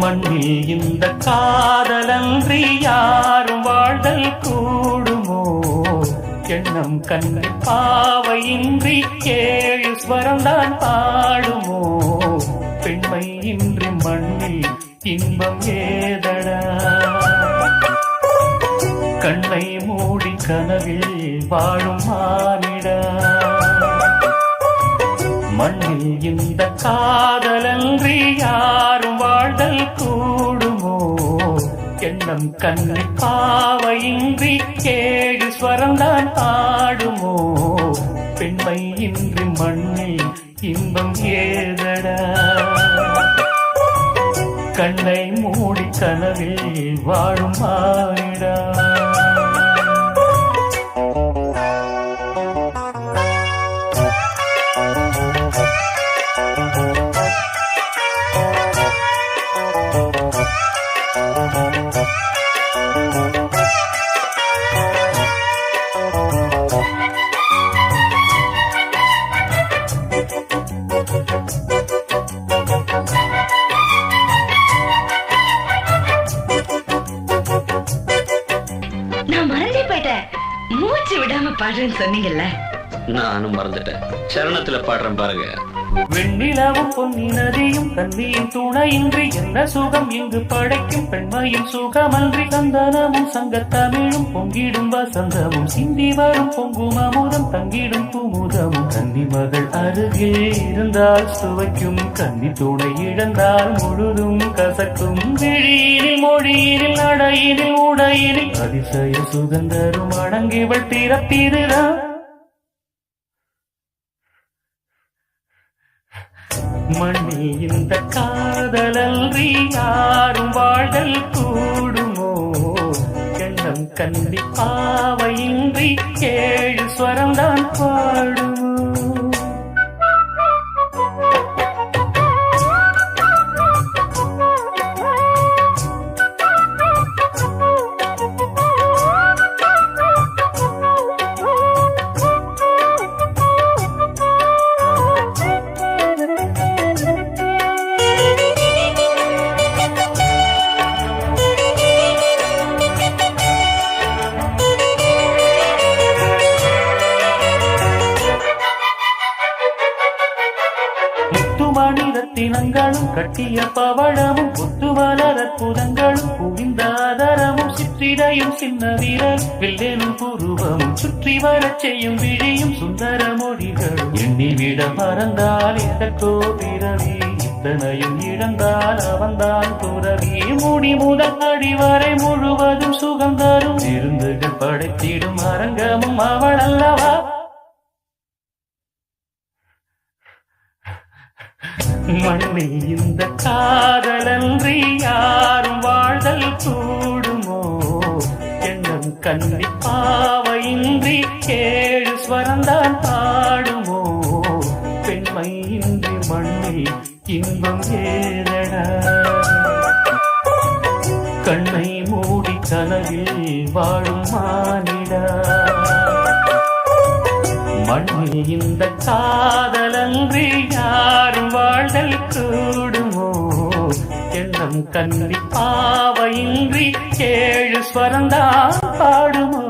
மண்ணில் இந்த காதலன்றி யாரும் வாழ்தல் கூடுமோ? எண்ணம் கண்ணு பாவையின்றி ஏழு ஸ்வரம்தான் பாடுமோ? பெண்மை இன்றி மண்ணில் இன்பம் ஏதடா? கண்ணை மூடி கனவில் வாழும் மானிடா. மண்ணில் இந்த காதலன்றி யாரும் வாழ்தல் கூடுமோ? எண்ணம் கண்ணை பாவையின்றி ஏழு ஸ்வரம்தான் ஆடுமோ? பெண்மை இன்றி மண்ணில் இன்பம் ஏதடா? கண்ணை மூடி கனவில் வாழும் மானிடா. மூச்சு விடாம பாடுறேன்னு சொன்னீங்கல்ல, நானும் மறந்துட்டேன். சரணத்துல பாடுறேன் பாருங்க. வெண்ணிலவும் பொன்னி நதியும் கண்ணியின் துணையின்றி என்ன சுகம் இங்கு படைக்கும்? பெண்மையின் சுகமன்றி சந்தனமும் சங்கத்தமிழும் பொங்கிடும் வசந்தமும் சிந்தி வரும் பொங்கும் அமுதம் தங்கிடும் குமுதமும். கன்னி மகள் அருகில் இருந்தால் சுவைக்கும், கன்னி துணை இழந்தால் முழுதும் கசக்கும். விழியினில் மொழியினில் நடையினில் உடையினில் அதிசய சுதந்தரும் அடங்கிவள் பிறப்பிதுதான். மண்ணில் இந்த காதலன்றி யாரும் வாழ்தல் கூடுமோ? எண்ணம் கண்டி பாவையின்றி ஏழு ஸ்வரம்தான் பாடுமோ? மணிரத்தினங்களும் கட்டிய பவளமும் புத்துமலர் அற்புதங்களும் குவிந்தாதரமும் சிற்றிடையும் சின்ன வீரர் வில்லேனும் புருவமும் சுற்றி வரச் செய்யும் விழியும் சுந்தர மொழிகளும். எண்ணிவிட மறந்தால் எதற்கோ பிறவி, இத்தனையும் இழந்தால் அவன்தான் துறவி. முடி முதல் அடிவரை முழுவதும் சுகந்தரும் விருந்துகள் படைத்திடும் அரங்கமும் அவள் அல்லவா? மண்ணில் இந்த காதலன்றி யாரும் வாழ்தல் கூடுமோ? எண்ணம் கண்ணி பாவையின்றி ஏழு ஸ்வரம்தான் பாடுமோ? பெண்மை இன்றி மண்ணில் இன்பம் ஏதடா? கண்ணை மூடி கனவில் வாழும் மானிடா. மண்ணில் இந்த காதலன்றி யாரும் வாழ்தல் கூடுமோ? எண்ணம் கண்ணி பாவையின்றி ஏழு ஸ்வரம்தான் பாடுமோ?